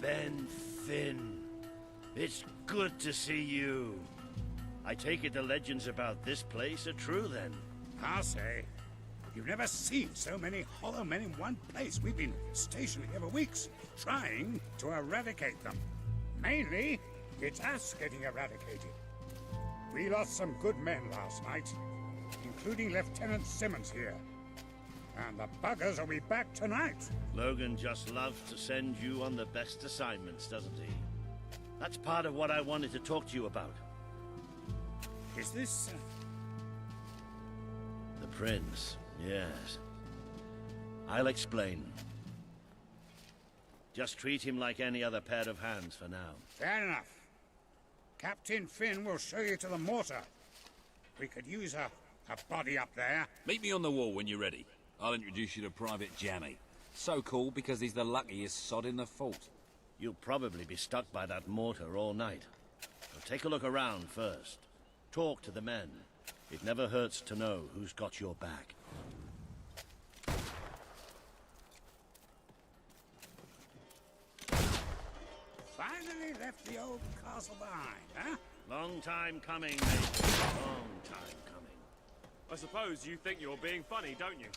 Ben Finn. It's good to see you. I take it the legends about this place are true, then? I'll say. You've never seen so many hollow men in one place. We've been stationed here for weeks, trying to eradicate them. Mainly, it's us getting eradicated. We lost some good men last night, including Lieutenant Simmons here. And the buggers will be back tonight. Logan just loves to send you on the best assignments, doesn't he? That's part of what I wanted to talk to you about. Is this... The Prince, yes. I'll explain. Just treat him like any other pair of hands for now. Fair enough. Captain Finn will show you to the mortar. We could use a body up there. Meet me on the wall when you're ready. I'll introduce you to Private Jammy. So cool because he's the luckiest sod in the fort. You'll probably be stuck by that mortar all night. So take a look around first. Talk to the men. It never hurts to know who's got your back. Finally left the old castle behind, huh? Long time coming, mate. Long time coming. I suppose you think you're being funny, don't you?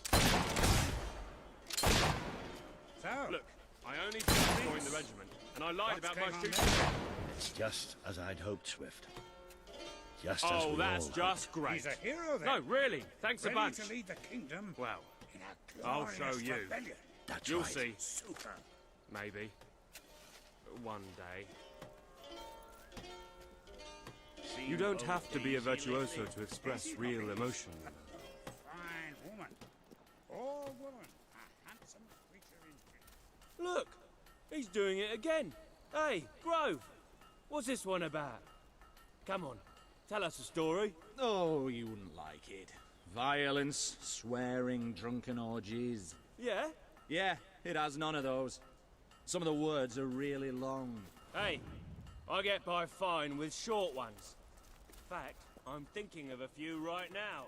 So, Look, I only just joined the regiment, and I lied about my shooting. It's just as I'd hoped, Swift. Just as Oh, we that's all just great. he's a hero then. No, really. Thanks a Ready bunch. to lead the kingdom Well, in a I'll glorious show you. rebellion. That's you'll right. see. Super. Maybe. One day. You don't have to be a virtuoso to express real emotion. Fine woman. All woman. A handsome creature indeed. Look! He's doing it again. Hey, Grove! What's this one about? Come on, tell us a story. Oh, you wouldn't like it. Violence, swearing, drunken orgies. Yeah? Yeah, it has none of those. Some of the words are really long. Hey, I get by fine with short ones. In fact, I'm thinking of a few right now.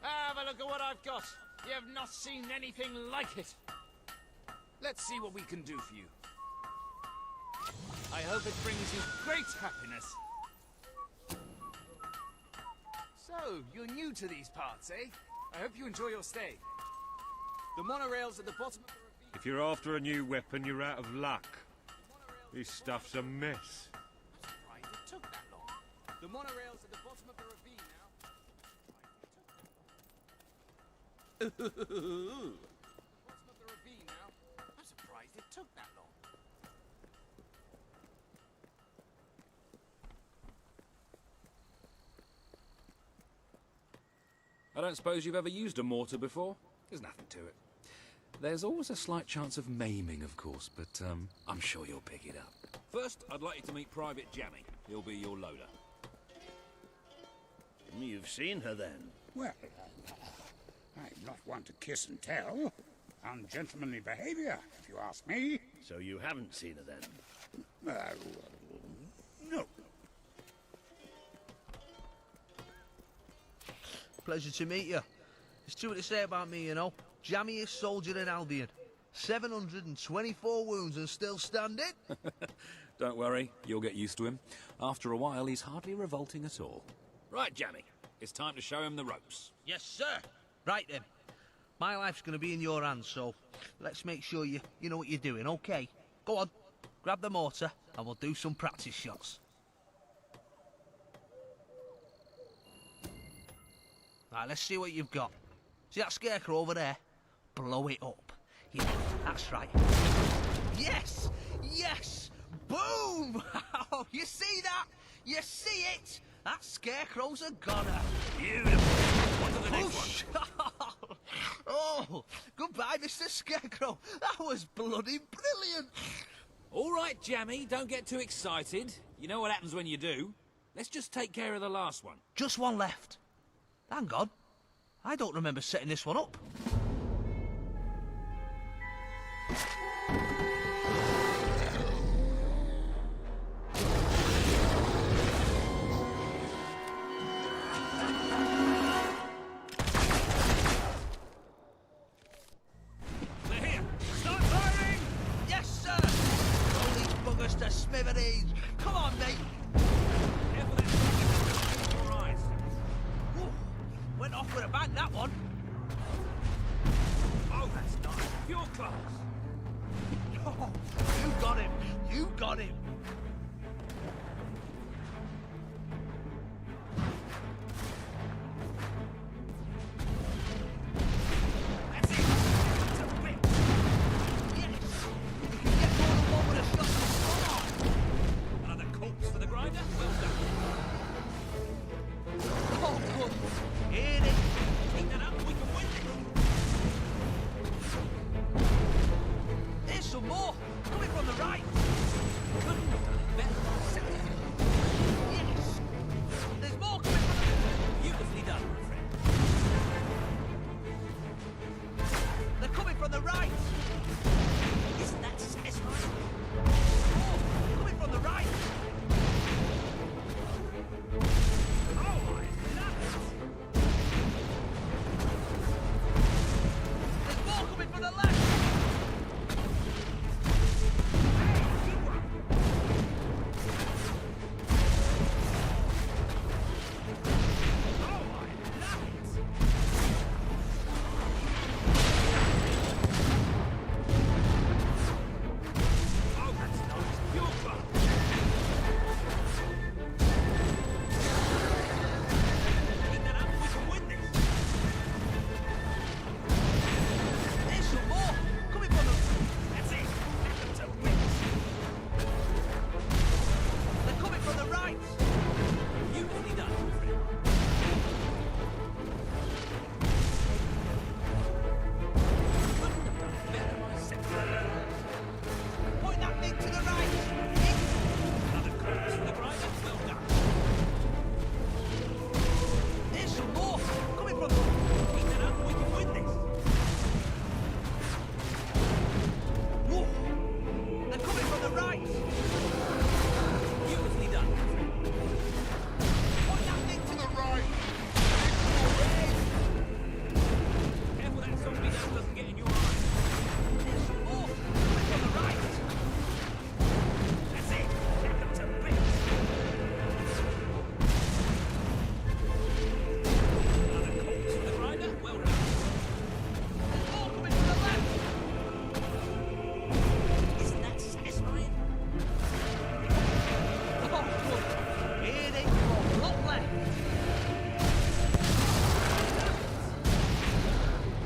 Have a look at what I've got. You have not seen anything like it. Let's see what we can do for you. I hope it brings you great happiness. So, you're new to these parts, eh? I hope you enjoy your stay. The monorail's at the bottom of the ravine. If you're after a new weapon, you're out of luck. This stuff's a mess. Surprised it took that long. The monorail's at the bottom of the ravine now. Bottom of the ravine now. I'm surprised it took that long. I don't suppose you've ever used a mortar before? There's nothing to it. There's always a slight chance of maiming, of course, but I'm sure you'll pick it up. First, I'd like you to meet Private Jammy. He'll be your loader. You've seen her then? Well, I'm not one to kiss and tell. Ungentlemanly behavior, if you ask me. So you haven't seen her then? No. Pleasure to meet you. There's too much to say about me, you know. Jammiest soldier in Albion. 724 wounds and still standing. Don't worry, you'll get used to him. After a while, he's hardly revolting at all. Right, Jammy, it's time to show him the ropes. Yes, sir. Right then. My life's going to be in your hands, so let's make sure you know what you're doing, okay? Go on, grab the mortar and we'll do some practice shots. Right, let's see what you've got. See that scarecrow over there? Blow it up. Yeah, that's right. Yes! Yes! Boom! Oh, you see that? You see it? That scarecrow's a goner. Beautiful. On to the next one. Oh, goodbye, Mr. Scarecrow. That was bloody brilliant. All right, Jammy, don't get too excited. You know what happens when you do. Let's just take care of the last one. Just one left. Hang on. I don't remember setting this one up. They're here. Start firing! Fast. Oh, you got him. You got him. That's it. It's a bit. Yes. You can get more than one with a shot. Come on. Another corpse for the grinder. Well done. Oh, good. Hit it. Keep that up. We can win this. There's some more. Coming from the right. Couldn't have done it better myself. Yes. There's more coming from the... Beautifully done, my friend. They're coming from the right. Isn't that satisfying? Oh, coming from the right. Oh, I love it. There's more coming from the left. Hey, good one. Oh, I love it. Oh, that's nice. Pure fun. Keep that up. We can win this. There's some more coming from the... That's it. Let them to bits. They're coming from the right. Beautifully done, my friend. Couldn't have done it better myself. Point that thing to the right. Another corpse for the grinder. Well done. There's some more coming from the... Keep that up. We can win this. Whoa. They're coming from the right. Beautifully done, my friend. Point that thing to the right. Careful that zombie dust doesn't get in your eye. There's some more coming from the right. That's it. Let them to bits. Another corpse for the grinder. Well done. There's more coming from the left. Isn't that satisfying? Oh, good. Here they come. Top left.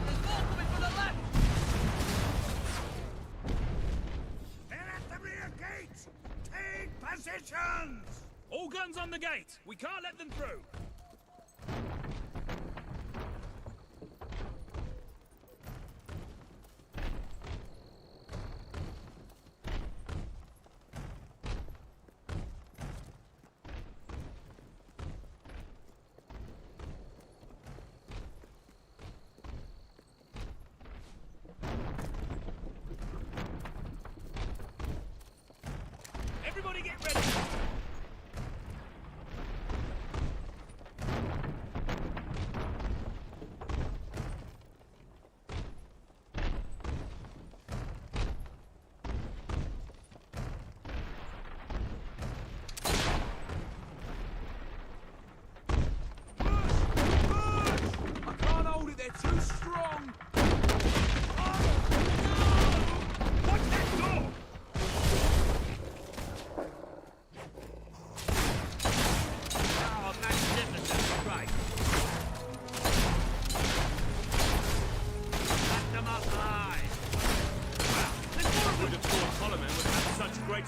There's more coming from the left. They're at the rear gate! Take positions! All guns on the gate. We can't let them through. Everybody get ready. I can't hold it. They're too strong. Watch that door. Oh, magnificent. Right. Back them up high. Wow, there's more of them. Would have thought Solomon would have such great...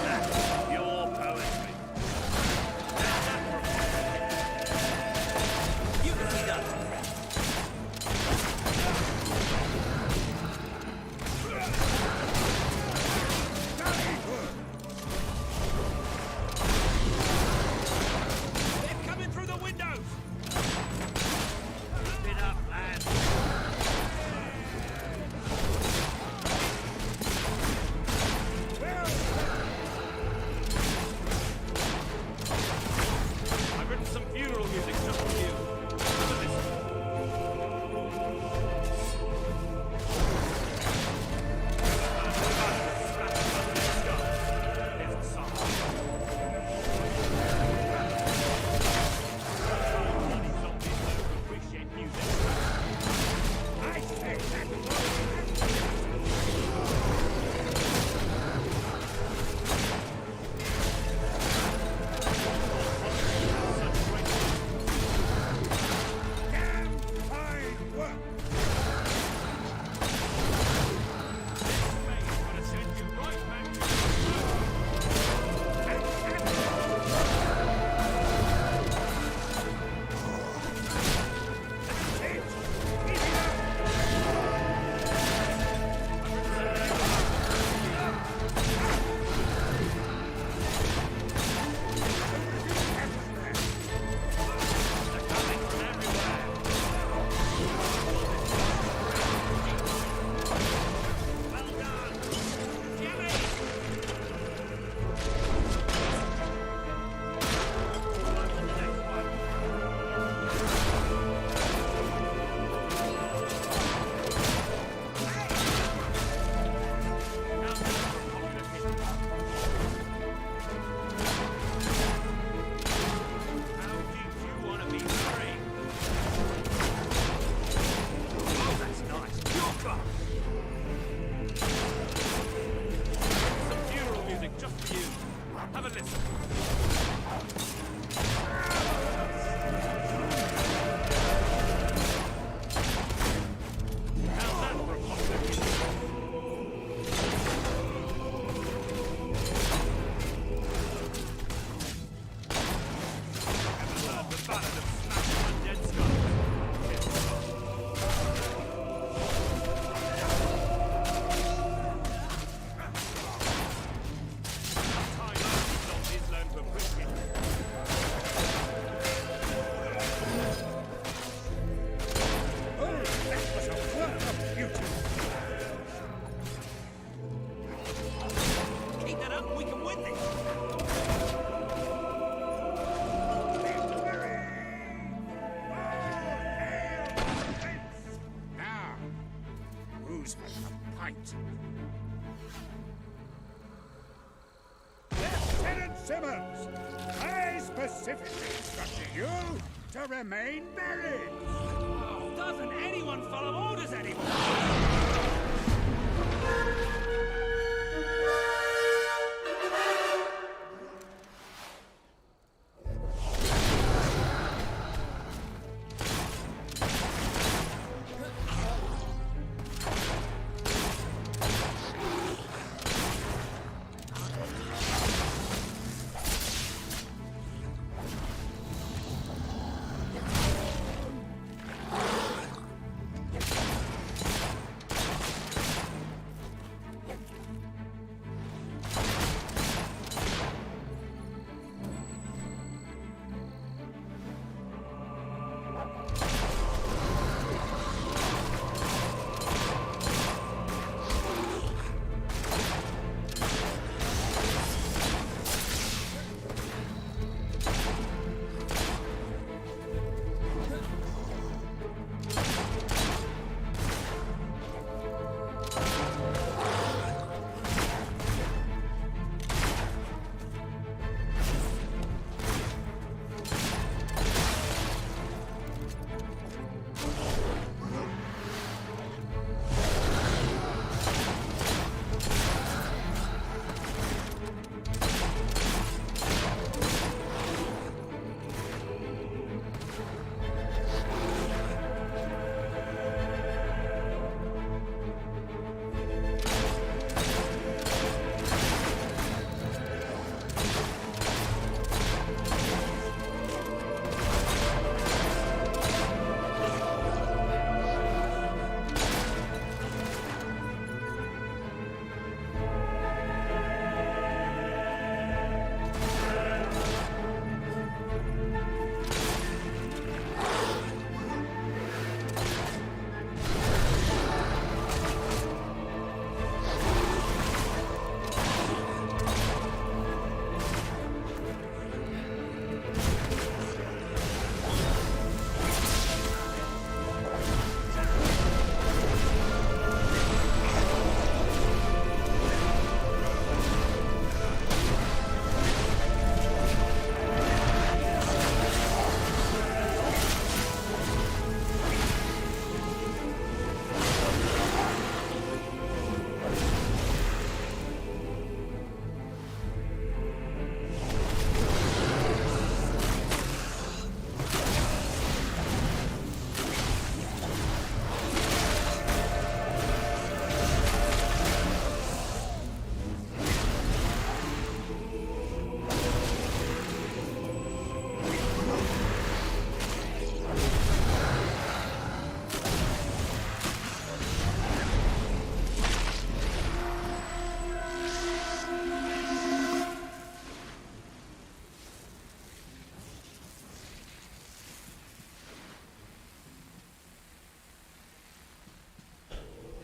That's pure poetry. Beautifully done, my friend. They're coming through the windows. Keep it up, lads. booze by the pint. Lieutenant Simmons, I specifically instructed you to remain buried. Oh, doesn't anyone follow orders anymore?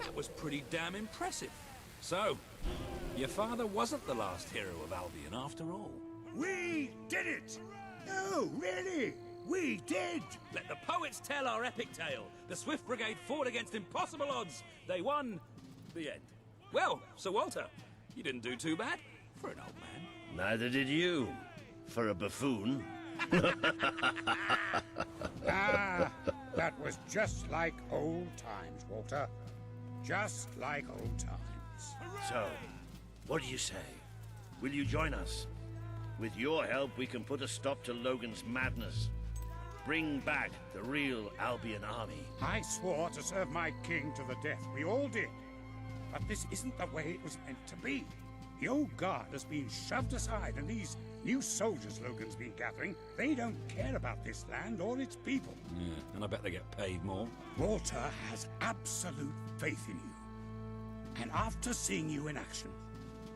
That was pretty damn impressive. So, your father wasn't the last hero of Albion after all. We did it! No, really, we did! Let the poets tell our epic tale. The Swift Brigade fought against impossible odds. They won. The end. Well, Sir Walter, you didn't do too bad for an old man. Neither did you, for a buffoon. Ah, that was just like old times, Walter. Just like old times. So, what do you say? Will you join us? With your help, we can put a stop to Logan's madness. Bring back the real Albion army. I swore to serve my king to the death. We all did. But this isn't the way it was meant to be. The old guard has been shoved aside, and these new soldiers Logan's been gathering, they don't care about this land or its people. Yeah, and I bet they get paid more. Walter has absolute faith in you. And after seeing you in action,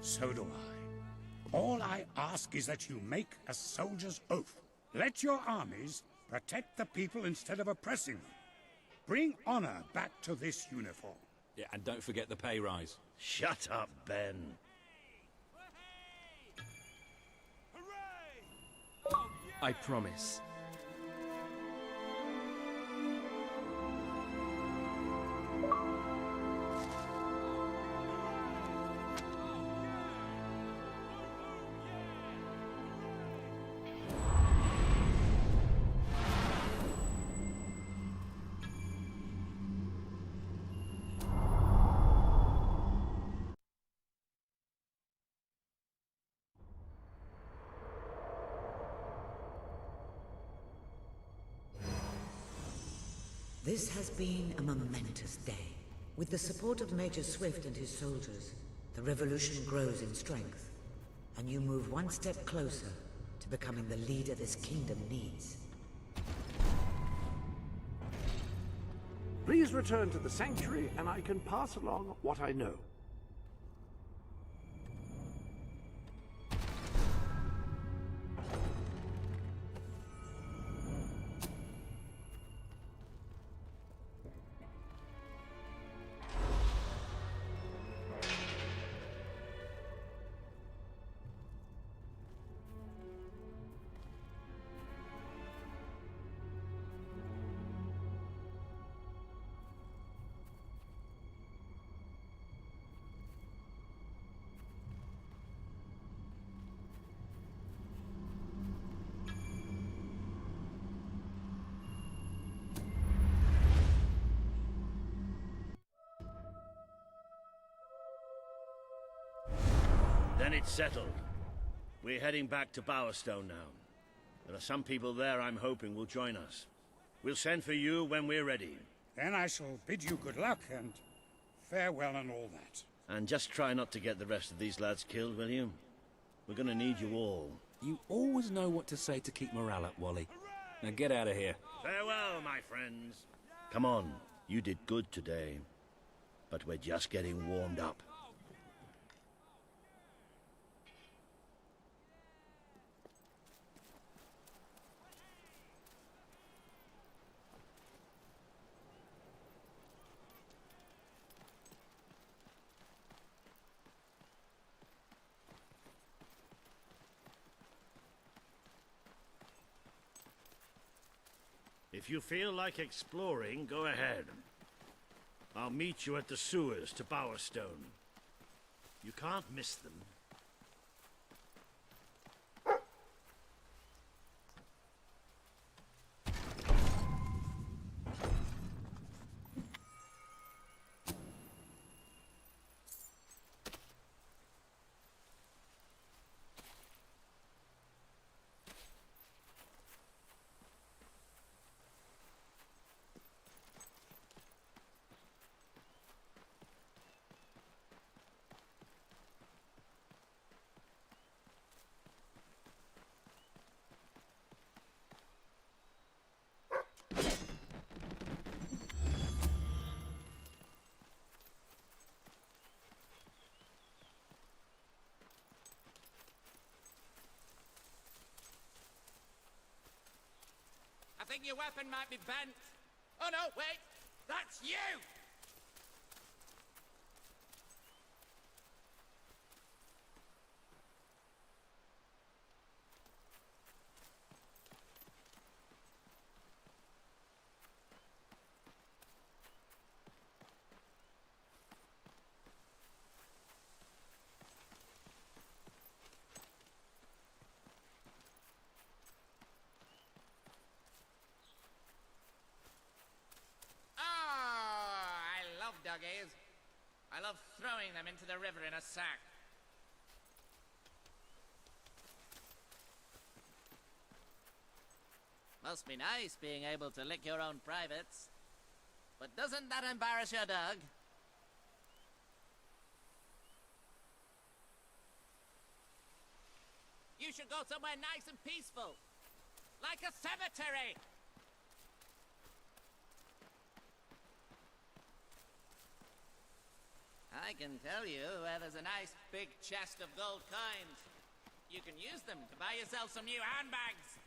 so do I. All I ask is that you make a soldier's oath. Let your armies protect the people instead of oppressing them. Bring honor back to this uniform. Yeah, and don't forget the pay rise. Shut up, Ben. I promise. This has been a momentous day. With the support of Major Swift and his soldiers, the revolution grows in strength, and you move one step closer to becoming the leader this kingdom needs. Please return to the sanctuary, and I can pass along what I know. Then it's settled. We're heading back to Bowerstone now. There are some people there I'm hoping will join us. We'll send for you when we're ready. Then I shall bid you good luck and farewell and all that. And just try not to get the rest of these lads killed, will you? We're gonna need you all. You always know what to say to keep morale up, Wally. Now get out of here. Farewell, my friends. Come on, you did good today. But we're just getting warmed up. If you feel like exploring, go ahead. I'll meet you at the sewers to Bowerstone. You can't miss them. I think your weapon might be bent. Oh no, wait! That's you! Duggies. I love throwing them into the river in a sack. Must be nice being able to lick your own privates. But doesn't that embarrass your dog? You should go somewhere nice and peaceful. Like a cemetery. I can tell you where there's a nice big chest of gold coins. You can use them to buy yourself some new handbags.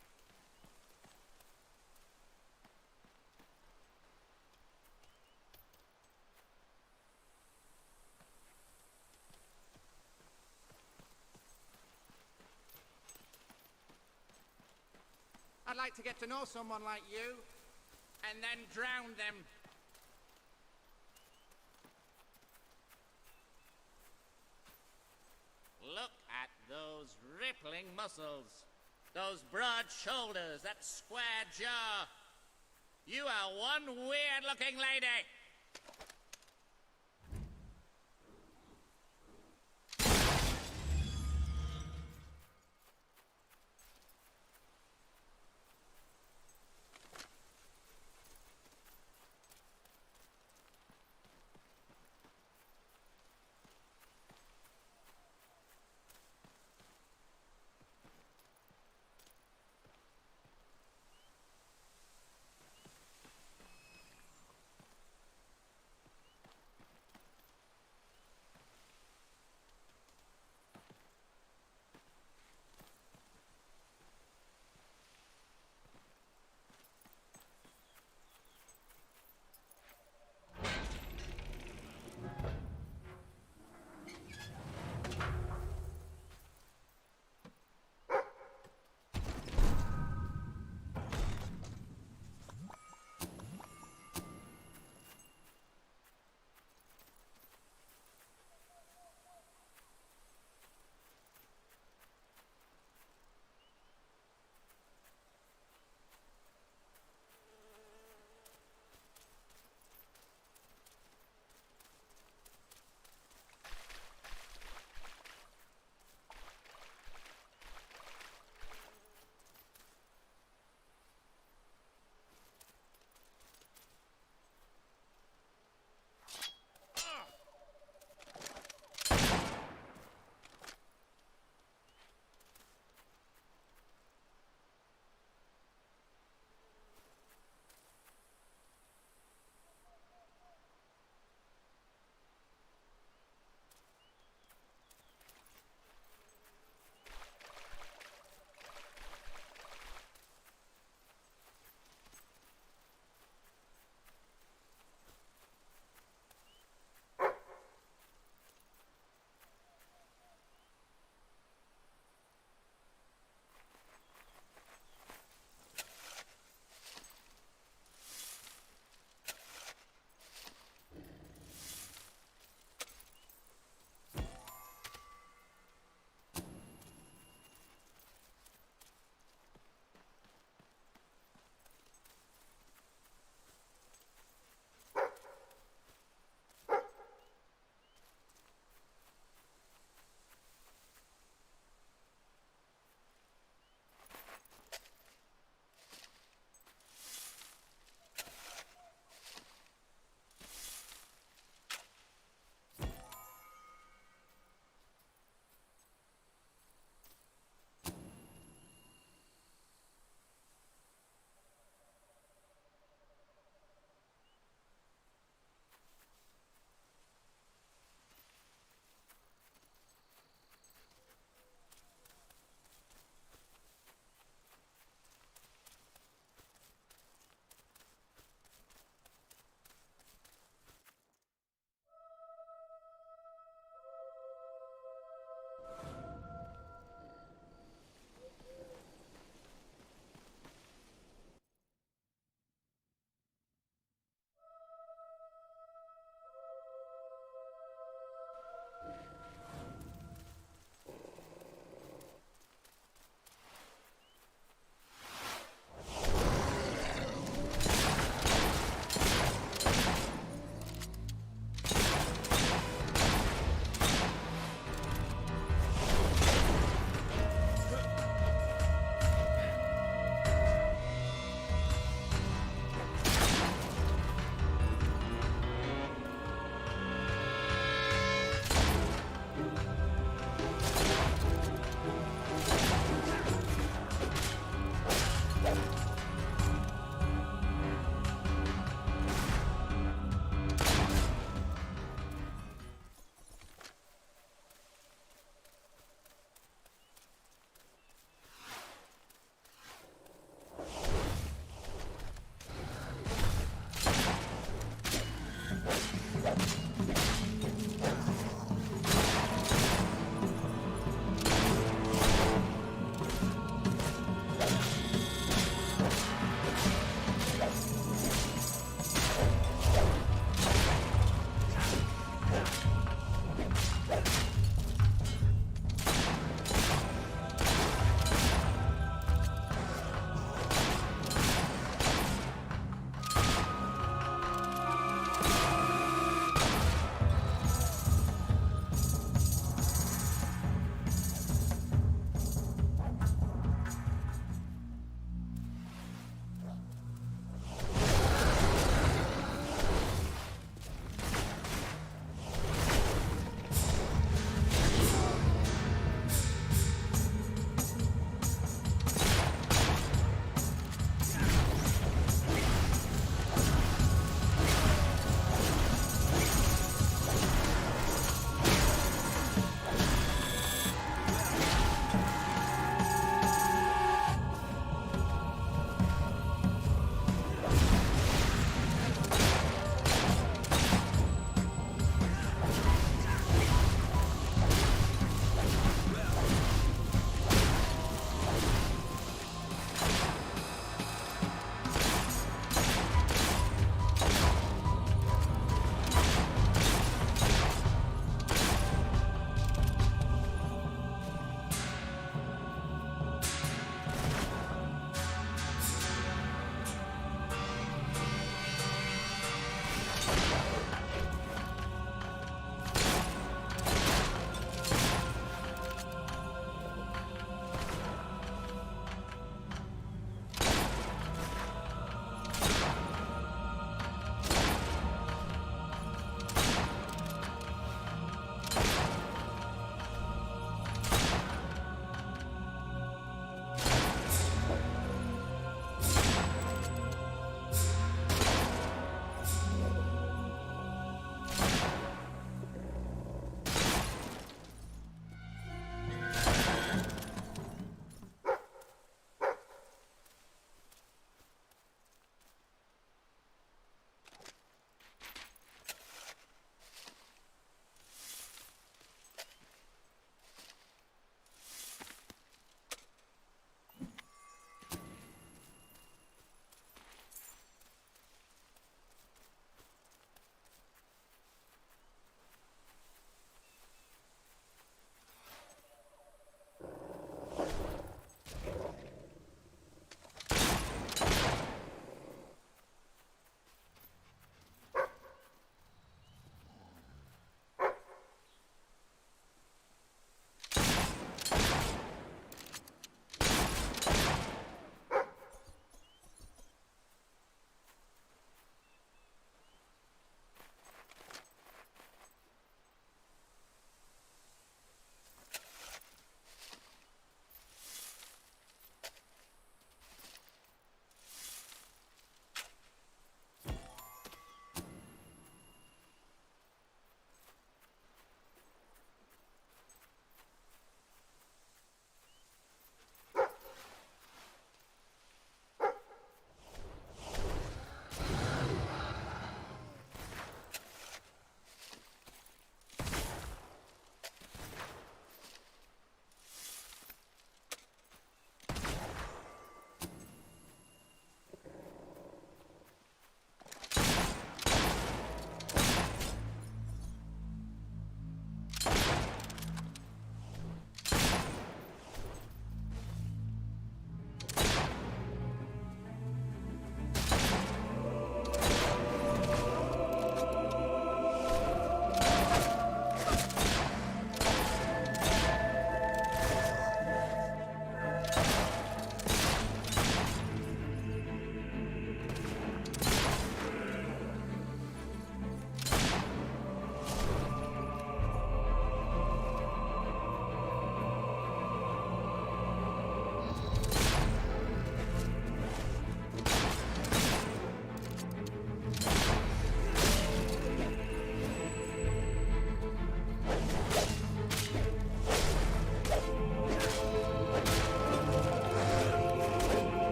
I'd like to get to know someone like you, and then drown them. Look at those rippling muscles, those broad shoulders, that square jaw. You are one weird-looking lady.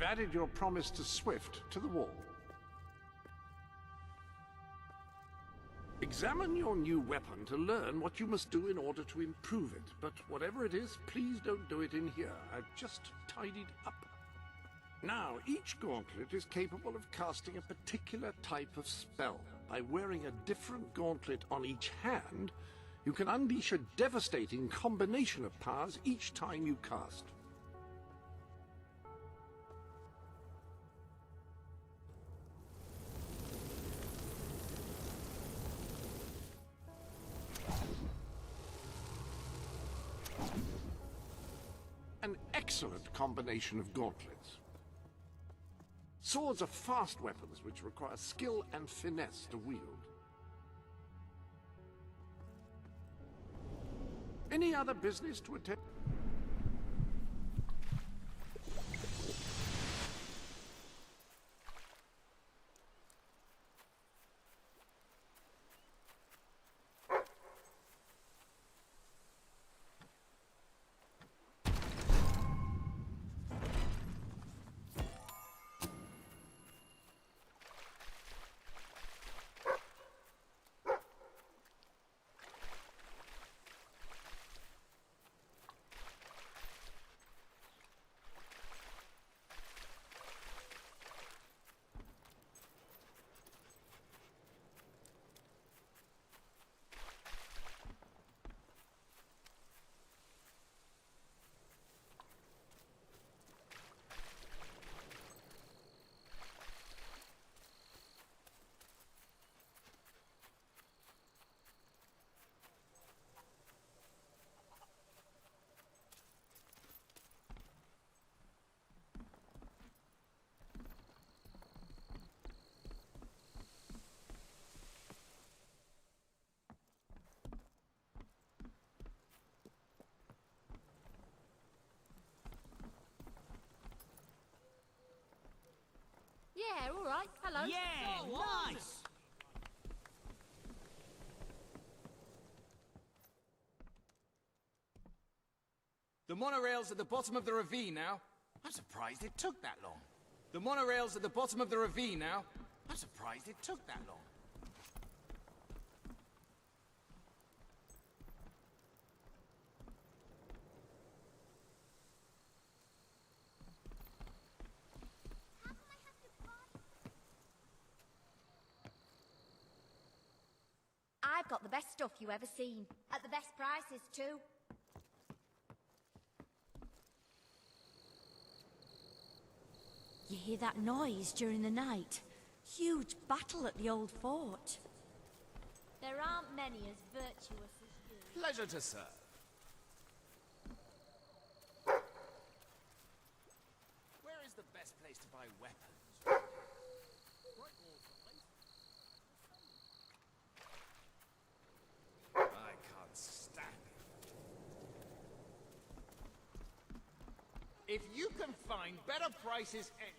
I've added your promise to Swift to the wall. Examine your new weapon to learn what you must do in order to improve it. But whatever it is, please don't do it in here. I've just tidied up. Now, each gauntlet is capable of casting a particular type of spell. By wearing a different gauntlet on each hand, you can unleash a devastating combination of powers each time you cast. An excellent combination of gauntlets. Swords are fast weapons which require skill and finesse to wield. Any other business to attend? Yeah, all right. Hello. Yeah, nice! The monorail's at the bottom of the ravine now. I'm surprised it took that long. The monorail's at the bottom of the ravine now. I'm surprised it took that long. I've got the best stuff you ever seen. At the best prices, too. You hear that noise during the night? Huge battle at the old fort. There aren't many as virtuous as you. Pleasure to serve. Where is the best place to buy weapons? I can't stand it. If you can find better prices anywhere...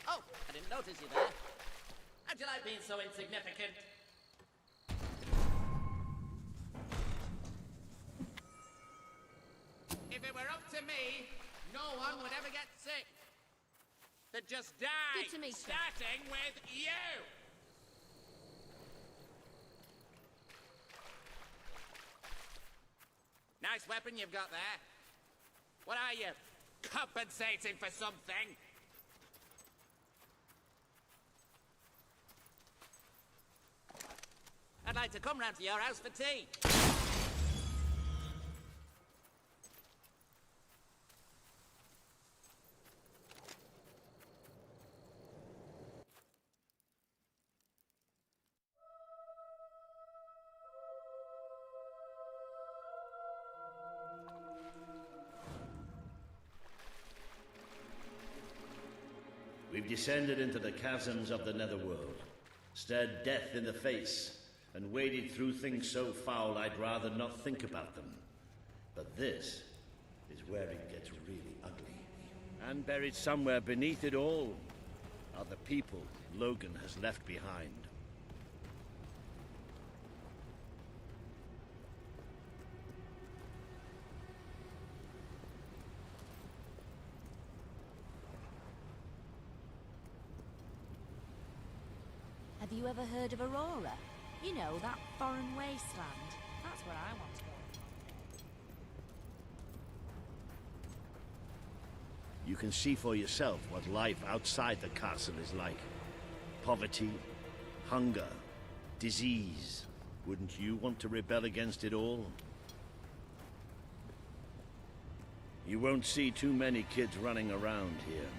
Oh, I didn't notice you there. How'd you like being so insignificant? If it were up to me, no one would ever get sick. They'd just die. Good to meet you. Starting with you. nice weapon you've got there. What are you, compensating for something? I'd like to come round to your house for tea. We've descended into the chasms of the netherworld, stared death in the face, and waded through things so foul I'd rather not think about them. But this is where it gets really ugly. And buried somewhere beneath it all are the people Logan has left behind. Have you ever heard of Aurora? You know, that foreign wasteland. That's where I want to go. You can see for yourself what life outside the castle is like. Poverty, hunger, disease. Wouldn't you want to rebel against it all? You won't see too many kids running around here.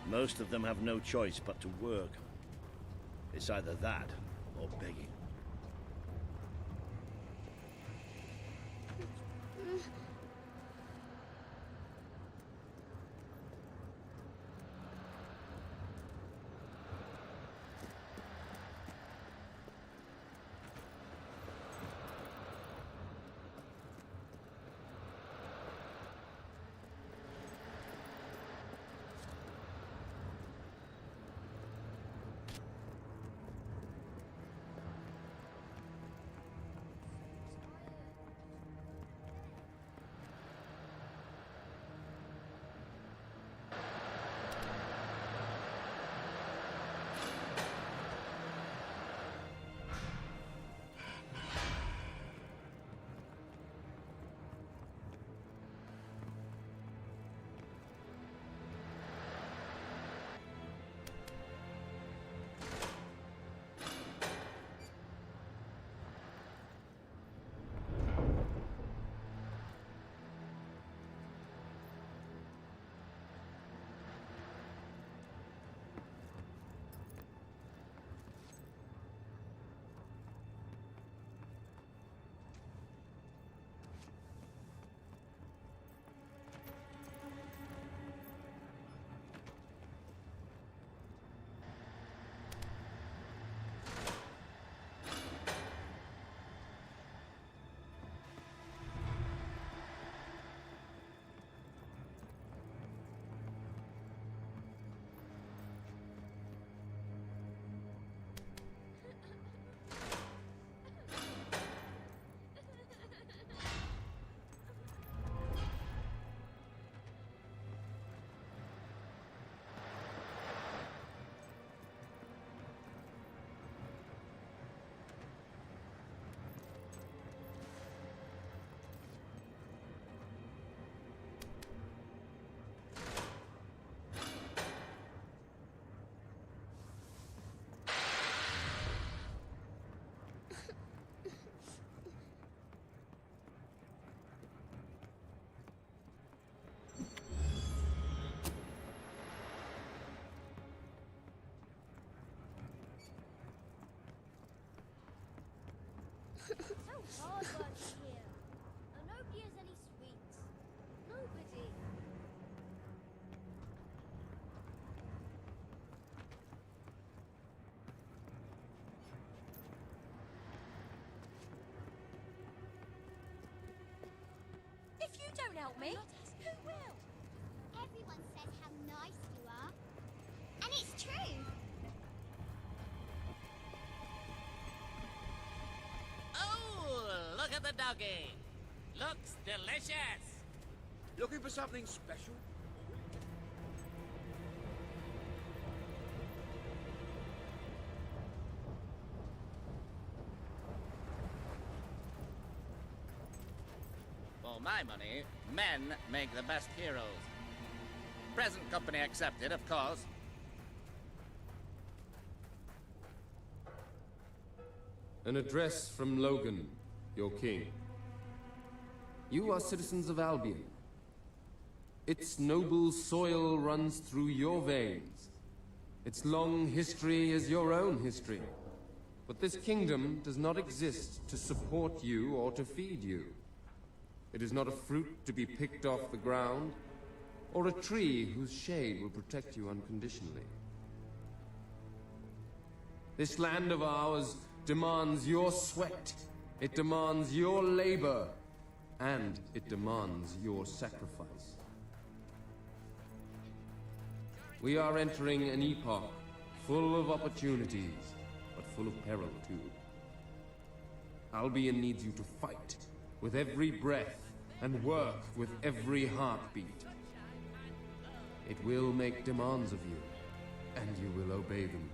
Most of them have no choice but to work. It's either that or begging. So hard working here. And nobody has any sweets. Nobody. If you don't help me, who will? Everyone says how nice you are. And it's true. Oh, look at the doggy. Looks delicious. Looking for something special? all my money, men make the best heroes. Present company accepted, of course. An address from Logan, your king. You are citizens of Albion. Its noble soil runs through your veins. Its long history is your own history. But this kingdom does not exist to support you or to feed you. It is not a fruit to be picked off the ground, or a tree whose shade will protect you unconditionally. This land of ours demands your sweat, it demands your labor, and it demands your sacrifice. We are entering an epoch full of opportunities, but full of peril too. Albion needs you to fight with every breath and work with every heartbeat. It will make demands of you, and you will obey them,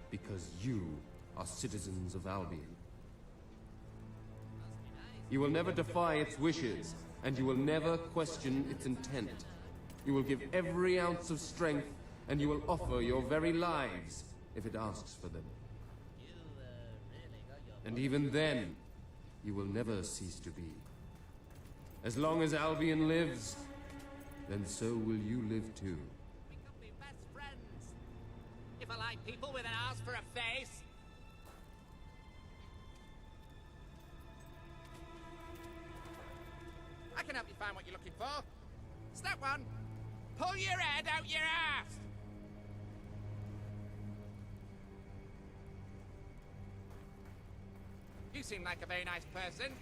because you are citizens of Albion. You will never defy its wishes, and you will never question its intent. You will give every ounce of strength, and you will offer your very lives if it asks for them. And even then, you will never cease to be. As long as Albion lives, then so will you live too. We could be best friends. If I like people with an ass for a face. I can help you find what you're looking for. Step one, pull your head out your ass. You seem like a very nice person.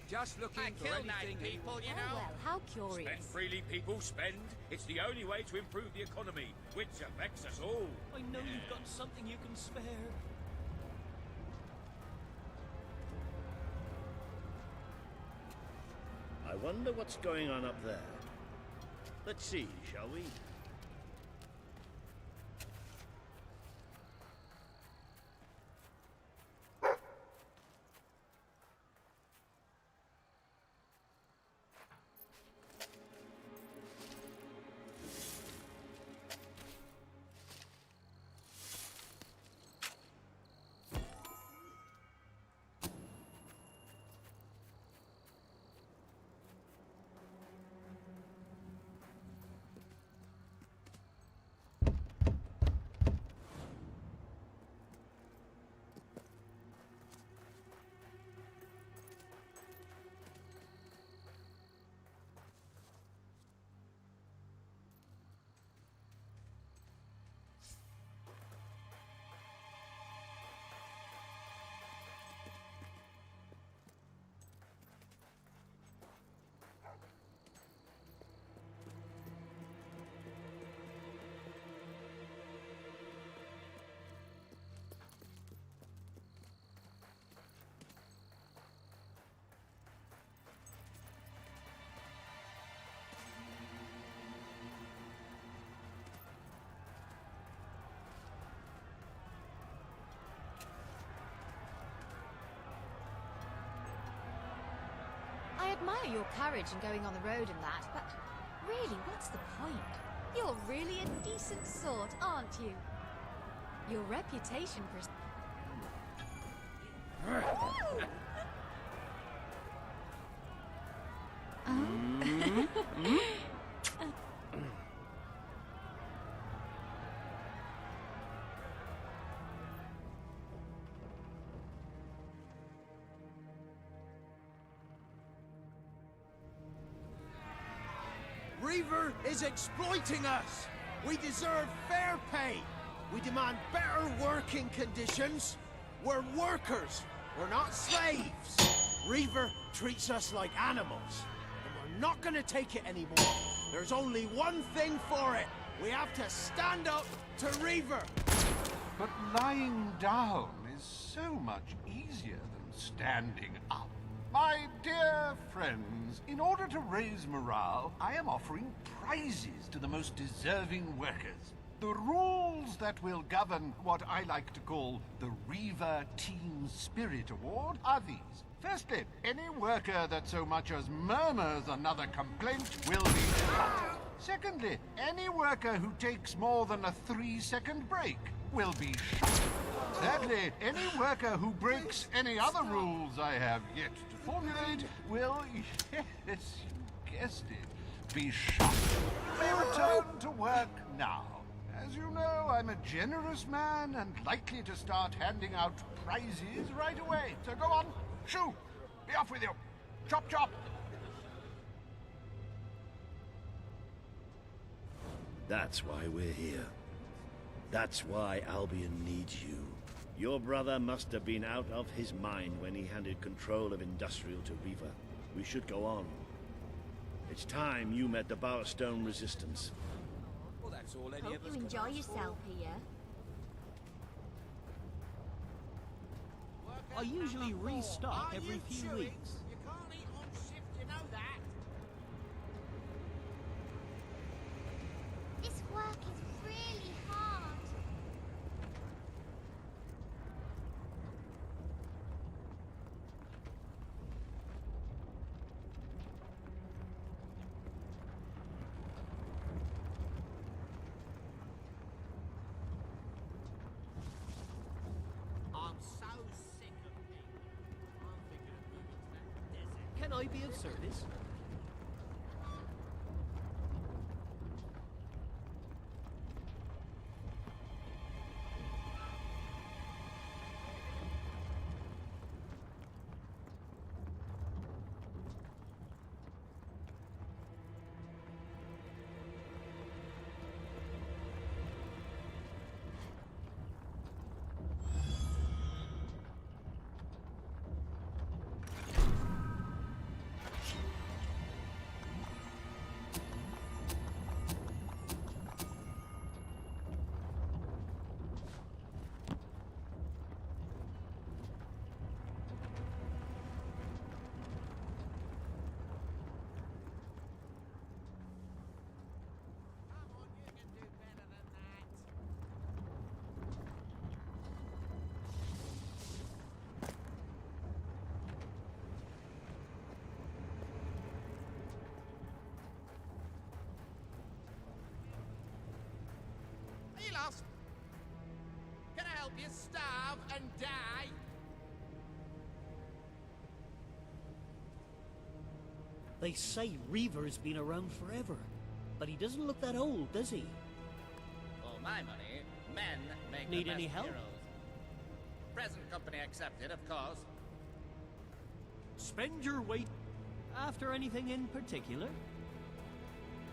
Just looking I for kill anything. nice people, you know. Oh, well, how Spend curious. freely, people, spend. It's the only way to improve the economy, which affects us all. I know you've got something you can spare. I wonder what's going on up there. Let's see, shall we? I admire your courage in going on the road and that, but really, what's the point? You're really a decent sort, aren't you? Your reputation for... Reaver is exploiting us! We deserve fair pay! We demand better working conditions! We're workers! We're not slaves! Reaver treats us like animals, and we're not gonna take it anymore. There's only one thing for it! We have to stand up to Reaver! But lying down is so much easier than standing up. My dear friends, in order to raise morale, I am offering prizes to the most deserving workers. The rules that will govern what I like to call the Reaver Team Spirit Award are these. Firstly, any worker that so much as murmurs another complaint will be shot. Secondly, any worker who takes more than a 3-second break will be shot. Thirdly, any worker who breaks any other rules I have yet to formulate will, yes, you guessed it, be shot. You may return to work now. As you know, I'm a generous man and likely to start handing out prizes right away. So go on, shoo! Be off with you! Chop chop! That's why we're here. That's why Albion needs you. Your brother must have been out of his mind when he handed control of Industrial to Reaver. We should go on. It's time you met the Bowerstone Resistance. Well, that's all any Hope of us you can enjoy ask yourself here. I usually restock every few weeks. You can't eat on shift, you know that. This work is really hard. I'm so sick of people. I'm thinking of moving to that desert. Can I be of service? Are you lost? Can I help you starve and die? They say Reaver's been around forever, but he doesn't look that old, does he? For my money, men make Need the best any help? heroes. Present company accepted, of course. Spend your weight after anything in particular?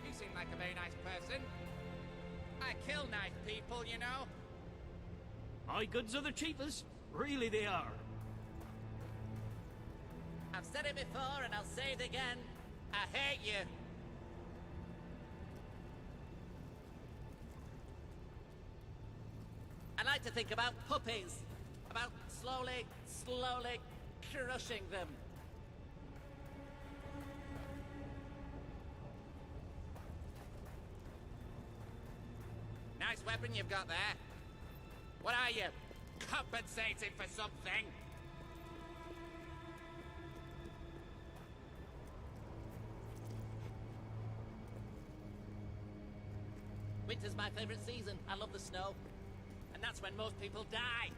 You seem like a very nice person. I kill nice people, you know. My goods are the cheapest. Really they are. I've said it before and I'll say it again. I hate you. I like to think about puppies. About slowly crushing them. Nice weapon you've got there. What are you? Compensating for something? Winter's my favorite season. I love the snow. And that's when most people die.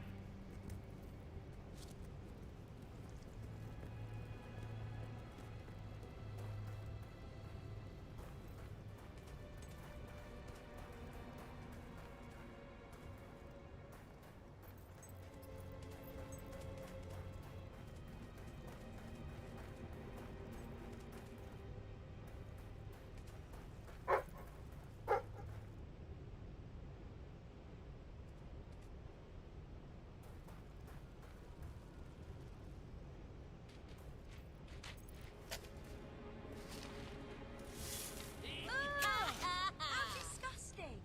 How disgusting!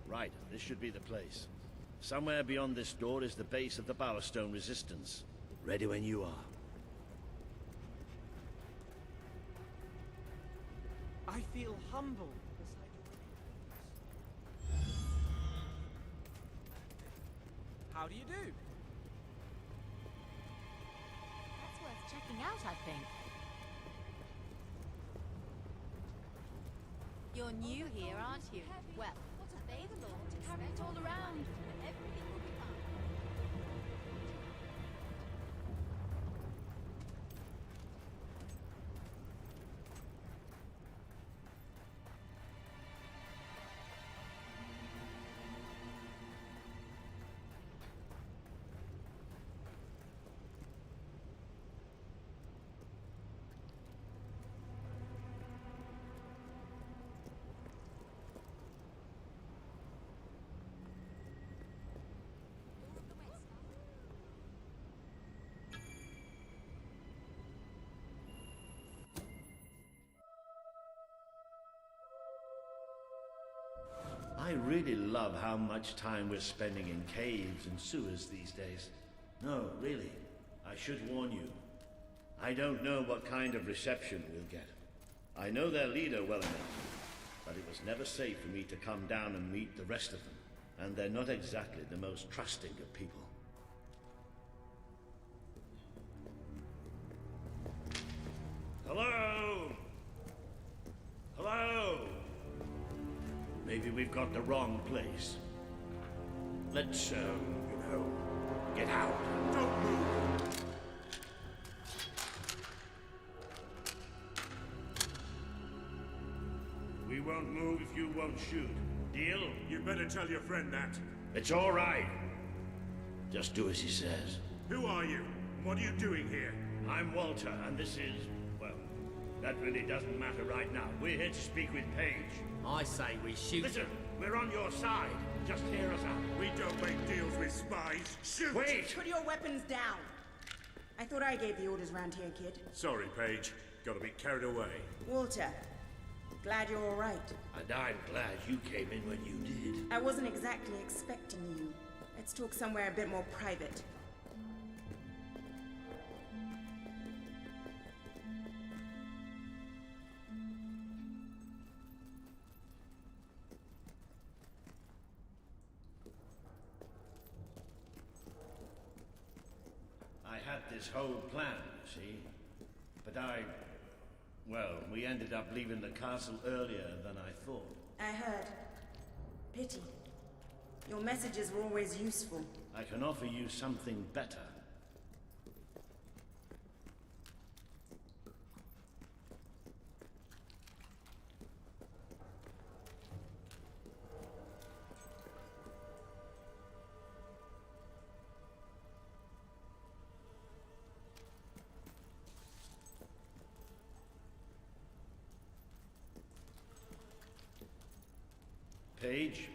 Right, this should be the place. Somewhere beyond this door is the base of the Bowerstone Resistance. Ready when you are. I feel humble beside your How do you do? That's worth checking out, I think. You're new here, aren't you? Well, obey the law to carry it all around. Everything will be fine. I really love how much time we're spending in caves and sewers these days. No, really, I should warn you. I don't know what kind of reception we'll get. I know their leader well enough, but it was never safe for me to come down and meet the rest of them. And they're not exactly the most trusting of people. Hello? Hello? Maybe we've got the wrong place. Let's, get out. Don't move. We won't move if you won't shoot. Deal? You better tell your friend that. It's all right. Just do as he says. Who are you? What are you doing here? I'm Walter, and this is, well, that really doesn't matter right now. We're here to speak with Paige. I say we shoot. Listen, we're on your side. Just hear us out. We don't make deals with spies. Shoot! Wait! Put your weapons down. I thought I gave the orders round here, kid. Sorry, Paige. Got a bit carried away. Walter, glad you're all right. And I'm glad you came in when you did. I wasn't exactly expecting you. Let's talk somewhere a bit more private. I had this whole plan, you see. But well, we ended up leaving the castle earlier than I thought. I heard. Pity. Your messages were always useful. I can offer you something better. Paige,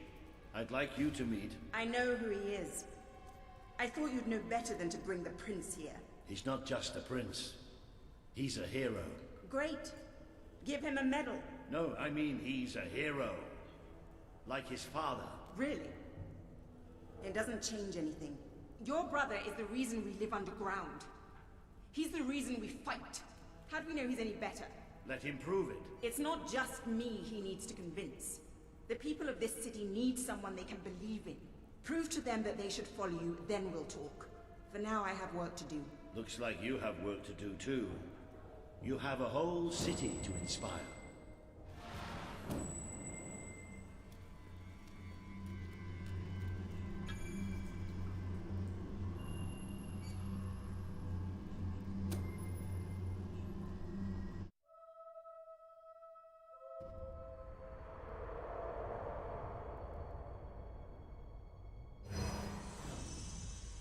I'd like you to meet... I know who he is. I thought you'd know better than to bring the prince here. He's not just a prince. He's a hero. Great. Give him a medal. No, I mean he's a hero. Like his father. Really? It doesn't change anything. Your brother is the reason we live underground. He's the reason we fight. How do we know he's any better? Let him prove it. It's not just me he needs to convince. The people of this city need someone they can believe in. Prove to them that they should follow you, then we'll talk. For now, I have work to do. Looks like you have work to do too. You have a whole city to inspire.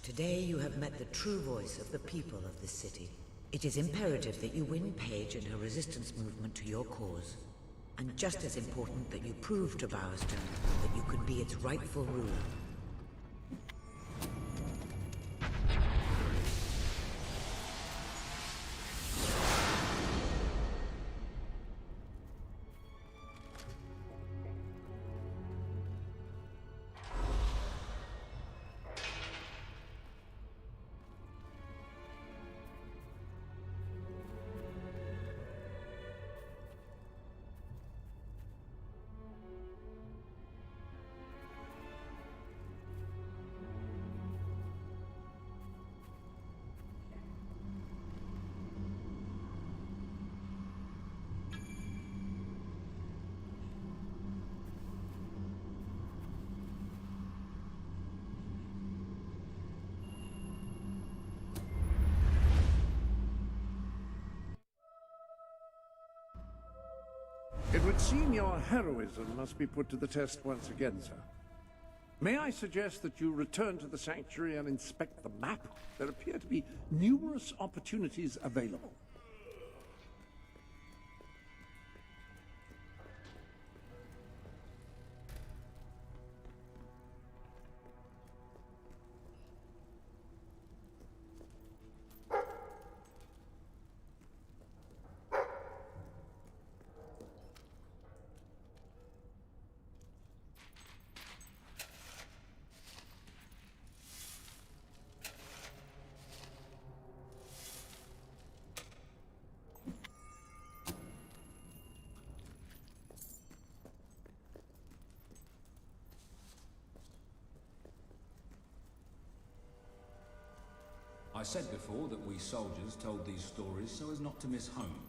Today you have met the true voice of the people of this city. It is imperative that you win Paige and her resistance movement to your cause. And just as important that you prove to Bowerstone that you can be its rightful ruler. would seem your heroism must be put to the test once again, sir. May I suggest that you return to the sanctuary and inspect the map? There appear to be numerous opportunities available. I said before that we soldiers told these stories so as not to miss home.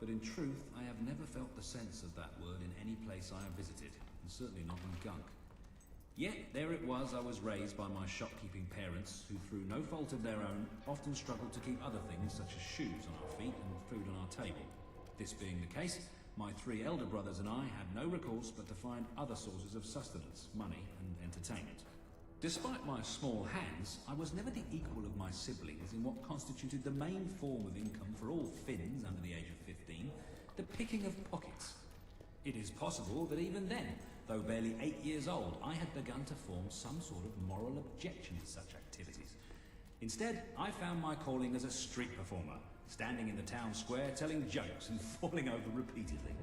But in truth, I have never felt the sense of that word in any place I have visited, and certainly not in Gunk. Yet, there it was I was raised by my shopkeeping parents, who through no fault of their own, often struggled to keep other things such as shoes on our feet and food on our table. This being the case, my 3 elder brothers and I had no recourse but to find other sources of sustenance, money and entertainment. Despite my small hands, I was never the equal of my siblings in what constituted the main form of income for all Finns under the age of 15, the picking of pockets. It is possible that even then, though barely 8 years old, I had begun to form some sort of moral objection to such activities. Instead, I found my calling as a street performer, standing in the town square telling jokes and falling over repeatedly.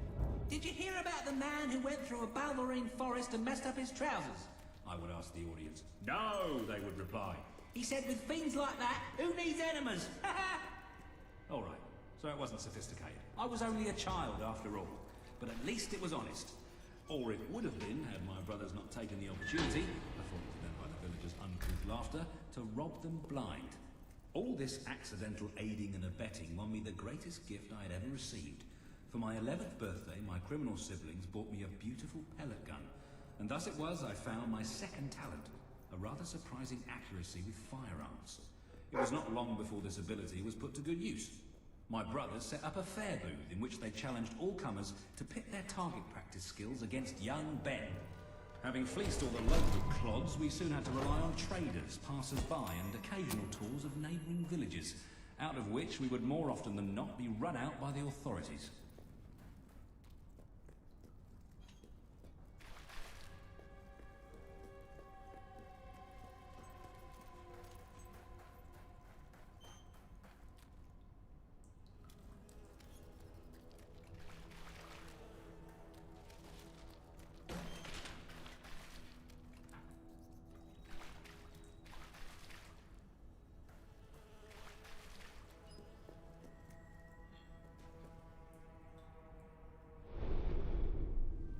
Did you hear about the man who went through a Balverine forest and messed up his trousers? I would ask the audience. No, they would reply. He said with fiends like that, who needs enemas? All right, so it wasn't sophisticated. I was only a child after all, but at least it was honest. Or it would have been had my brothers not taken the opportunity, afforded to them by the villagers' uncouth laughter, to rob them blind. All this accidental aiding and abetting won me the greatest gift I had ever received. For my 11th birthday, my criminal siblings bought me a beautiful pellet gun. And thus it was I found my second talent, a rather surprising accuracy with firearms. It was not long before this ability was put to good use. My brothers set up a fair booth in which they challenged all comers to pit their target practice skills against young Ben. Having fleeced all the local clods, we soon had to rely on traders, passers-by and occasional tours of neighbouring villages, out of which we would more often than not be run out by the authorities.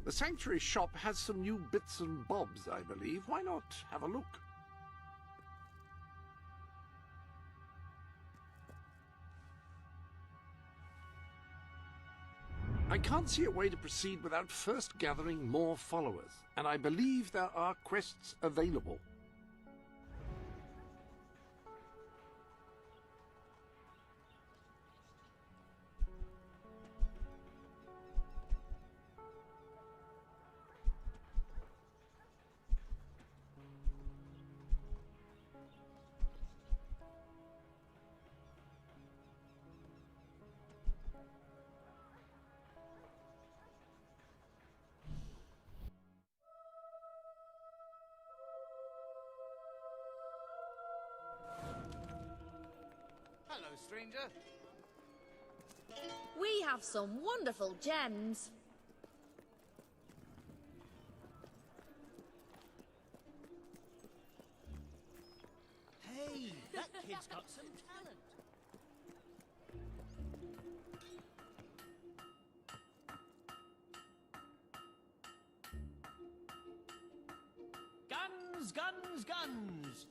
The Sanctuary shop has some new bits and bobs, I believe. Why not have a look? I can't see a way to proceed without first gathering more followers, and I believe there are quests available. Hello, stranger. We have some wonderful gems. Hey, that kid's got some talent. Guns, guns, guns!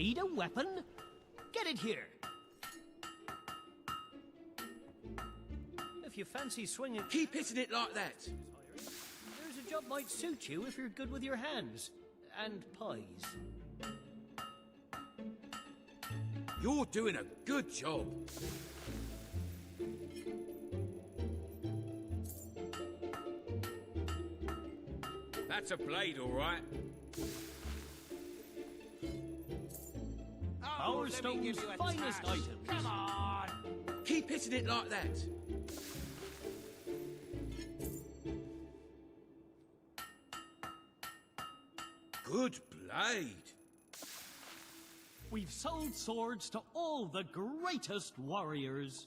Need a weapon? Get it here. If you fancy swinging... Keep hitting it like that. There's a job might suit you if you're good with your hands. And pies. You're doing a good job. That's a blade, all right. Power Stone's finest items. Come on! Keep hitting it like that. Good blade. We've sold swords to all the greatest warriors.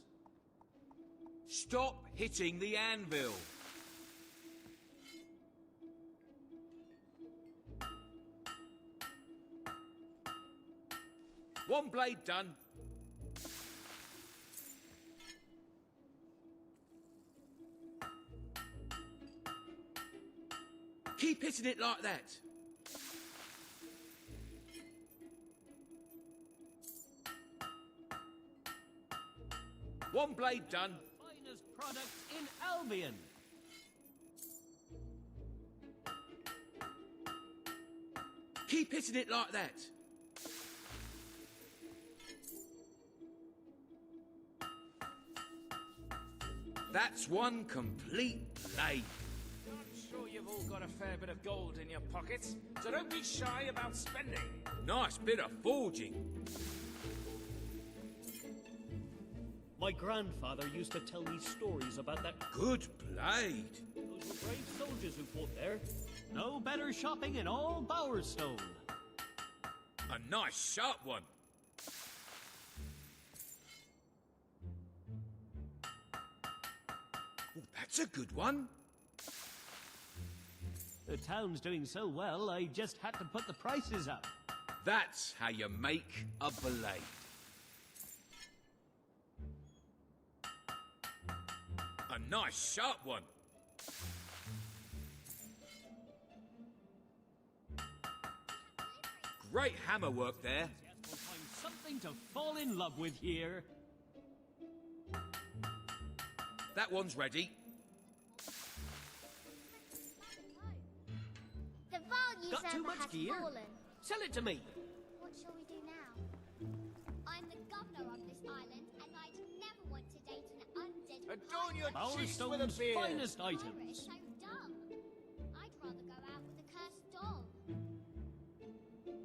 Stop hitting the anvil. One blade done. Keep hitting it like that. One blade done. Finest product in Albion. Keep hitting it like that. That's one complete blade. I'm sure you've all got a fair bit of gold in your pockets, so don't be shy about spending. Nice bit of forging. My grandfather used to tell me stories about that... Good blade. Those were brave soldiers who fought there. No better shopping in all Bowerstone. A nice sharp one. Oh, that's a good one. The town's doing so well, I just had to put the prices up. That's how you make a blade. A nice sharp one. Great hammer work there. We'll find something to fall in love with here. That one's ready. The Val Got too usurper much has gear? fallen. Sell it to me. What shall we do now? I'm the governor of this island, and I'd never want to date an undead Adorn your cheeks with a Bowerstone's beard. finest pirate. items. It's so dumb. I'd rather go out with a cursed doll.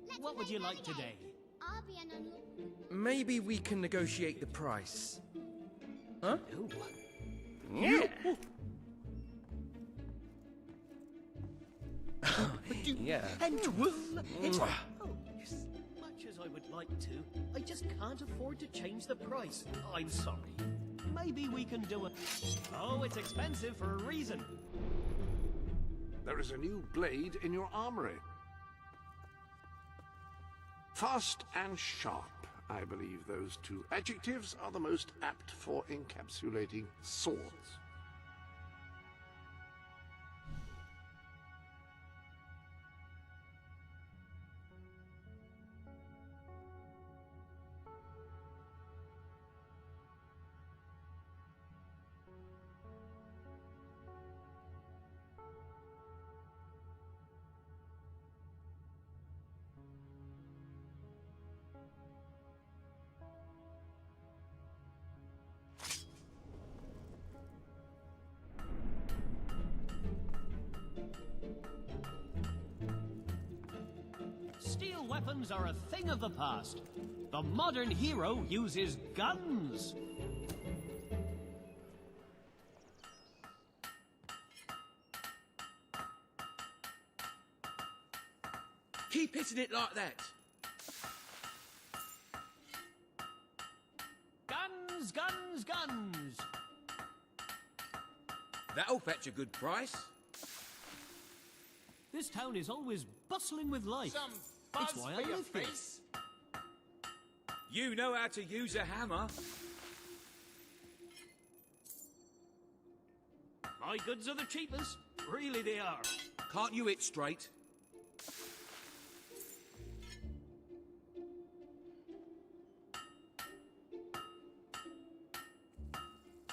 Let's What would play you like renegade. today? I'll be an Maybe we can negotiate the price. Huh? Ooh. Yeah. Yeah. And will... It's... Oh, yes. Much as I would like to, I just can't afford to change the price. I'm sorry. Maybe we can do it. Oh, it's expensive for a reason. There is a new blade in your armory. Fast and sharp. I believe those two adjectives are the most apt for encapsulating swords. Steel weapons are a thing of the past. The modern hero uses guns. Keep hitting it like that. Guns, guns, guns. That'll fetch a good price. This town is always bustling with life. Some It's buzz why for I your live here. face. You know how to use a hammer. My goods are the cheapest. Really they are. Can't you hit straight?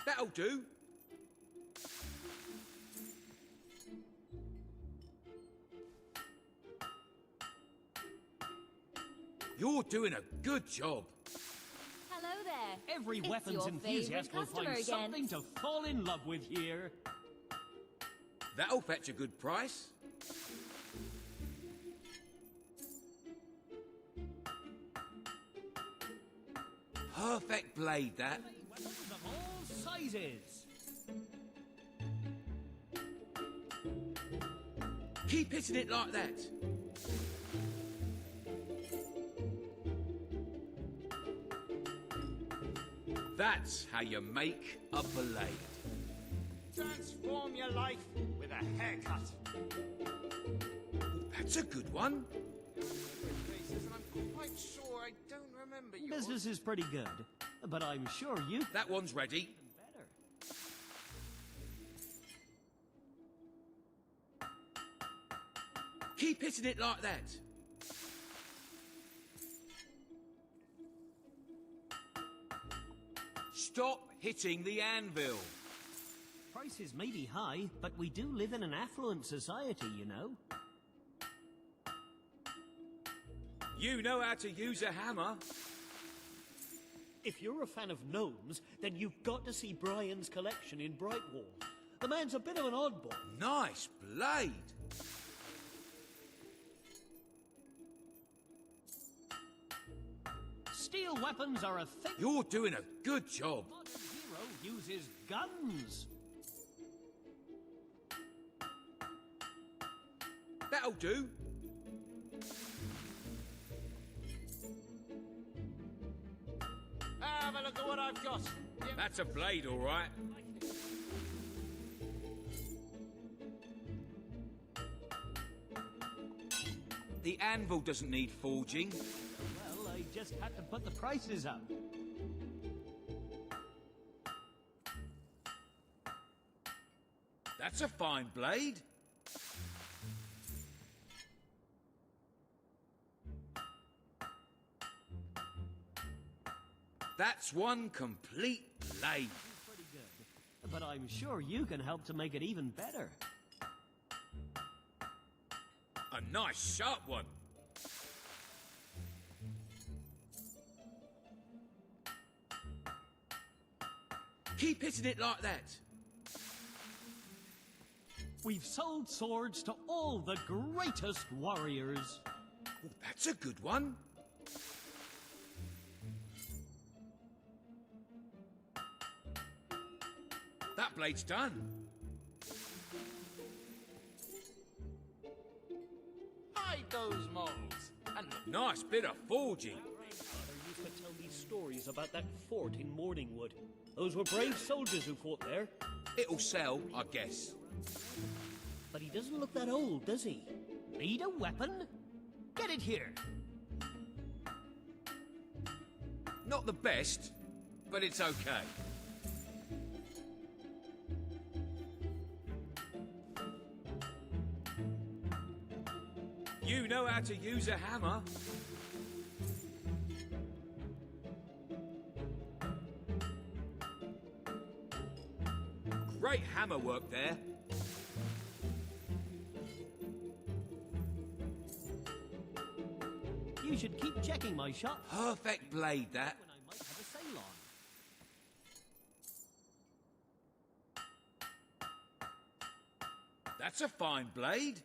That'll do. You're doing a good job. Hello there. Every It's weapons your enthusiast will favourite customer find again. something to fall in love with here. That'll fetch a good price. Perfect blade, that. Weapons of all sizes. Keep hitting it like that. That's how you make a blade. Transform your life with a haircut. That's a good one. Faces, and I'm quite sure I don't remember yours. Business is pretty good, but I'm sure you... That one's ready. Better. Keep hitting it like that. Stop hitting the anvil. Prices may be high, but we do live in an affluent society, you know. You know how to use a hammer. If you're a fan of gnomes, then you've got to see Brian's collection in Brightwall. The man's a bit of an oddball. Nice blade. Steel weapons are a thing. You're doing a good job. Modern hero uses guns. That'll do. Have a look at what I've got. That's a blade, all right. The anvil doesn't need forging. Well, I just had to put the prices up. That's a fine blade. That's one complete blade. Pretty good, but I'm sure you can help to make it even better. A nice sharp one. Keep hitting it like that. We've sold swords to all the greatest warriors. Oh, that's a good one. That blade's done. Hide those moles. And Nice bit of forging. Grandfather used to tell me stories about that fort in Morningwood. Those were brave soldiers who fought there. It'll sell, I guess. But he doesn't look that old, does he? Need a weapon? Get it here. Not the best, but it's okay. You know how to use a hammer. Great hammer work there. You should keep checking my shop. Perfect blade, that. When I might have a sale on. That's a fine blade.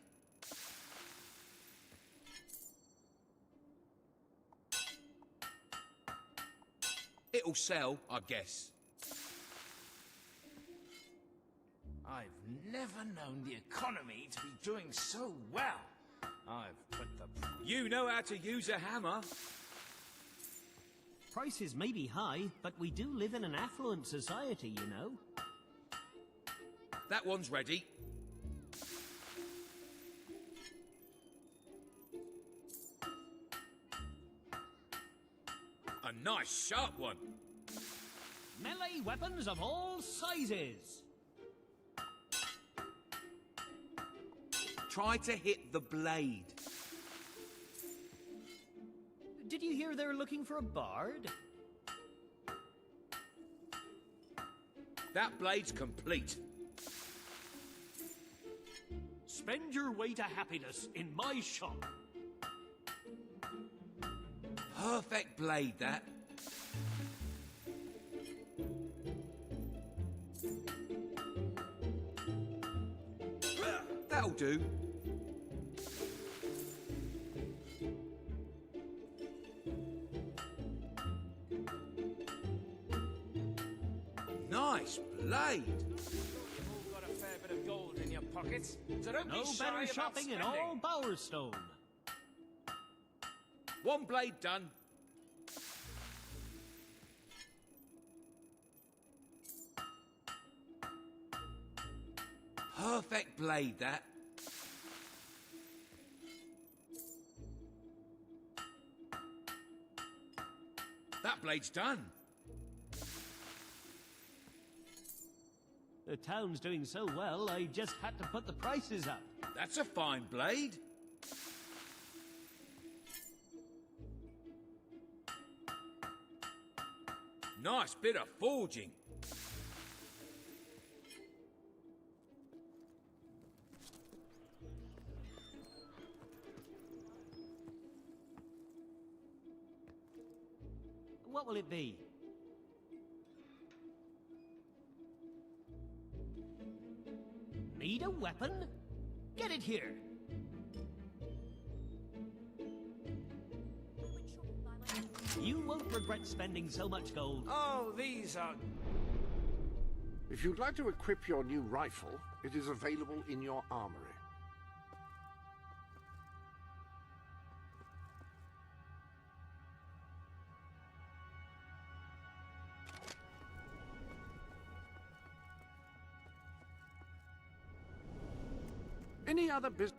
It'll sell, I guess. I've never known the economy to be doing so well. I've put the... You know how to use a hammer. Prices may be high, but we do live in an affluent society, you know. That one's ready. A nice sharp one. Melee weapons of all sizes. Try to hit the blade. Did you hear they're looking for a bard? That blade's complete. Spend your way to happiness in my shop. Perfect blade, that. That'll do. Nice blade. You've all got a fair bit of gold in your pockets, so don't No be shy better about shopping in spending. all Bowerstone. One blade done. Perfect blade, that. That blade's done. The town's doing so well, I just had to put the prices up. That's a fine blade. Nice bit of forging. What will it be? Need a weapon? Get it here. You won't regret spending so much gold. Oh, these are... If you'd like to equip your new rifle, it is available in your armory. Any other business?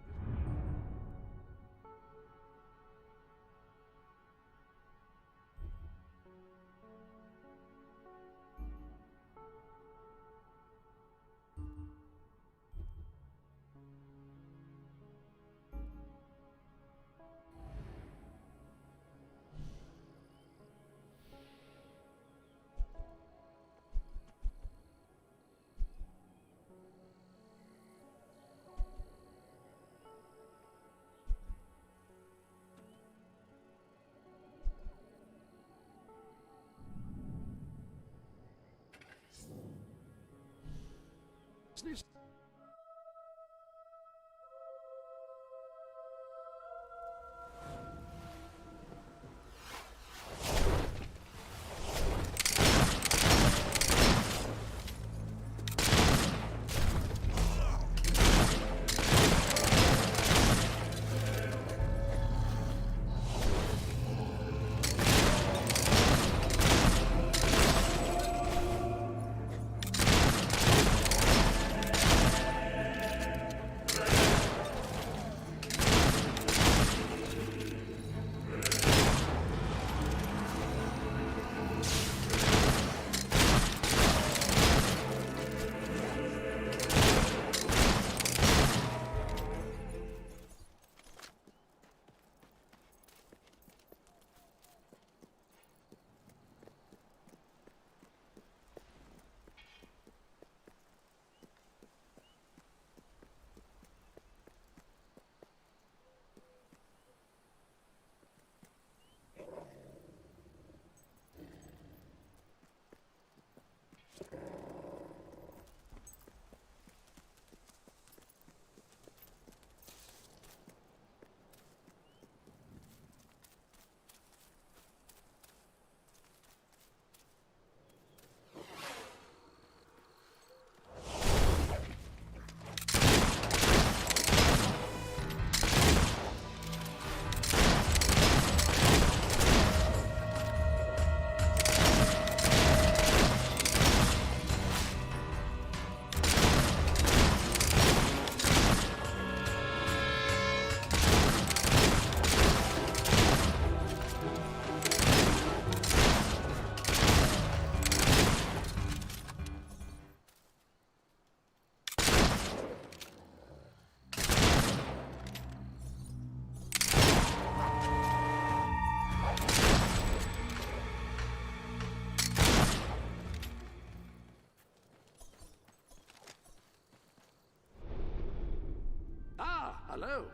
Hello.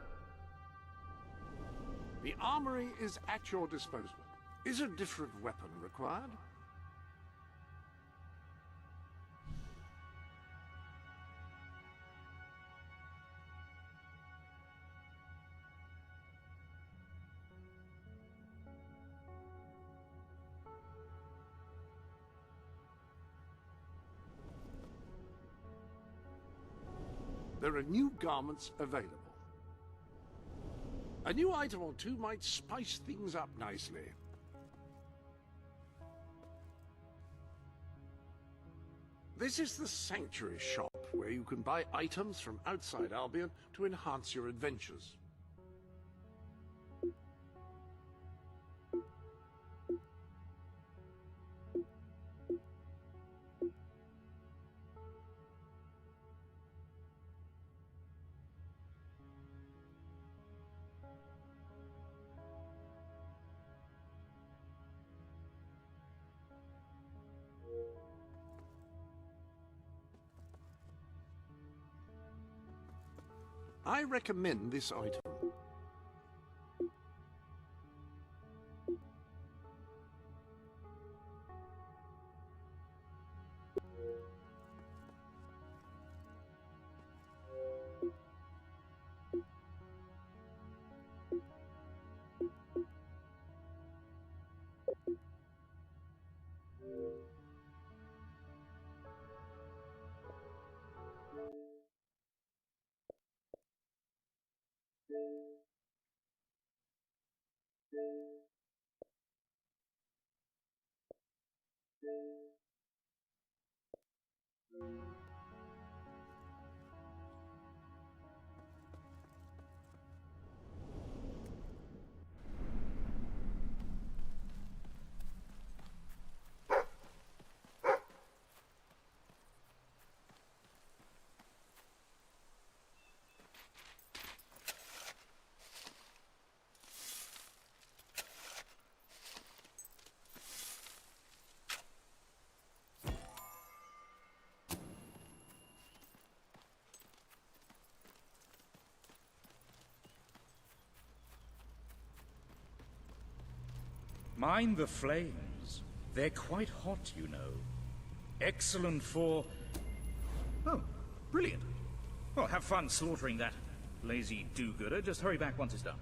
The armory is at your disposal. Is a different weapon required? There are new garments available. A new item or two might spice things up nicely. This is the Sanctuary shop, where you can buy items from outside Albion to enhance your adventures. I recommend this item. Mind the flames. They're quite hot, you know. Excellent for... Oh, brilliant. Well, have fun slaughtering that lazy do-gooder. Just hurry back once it's done.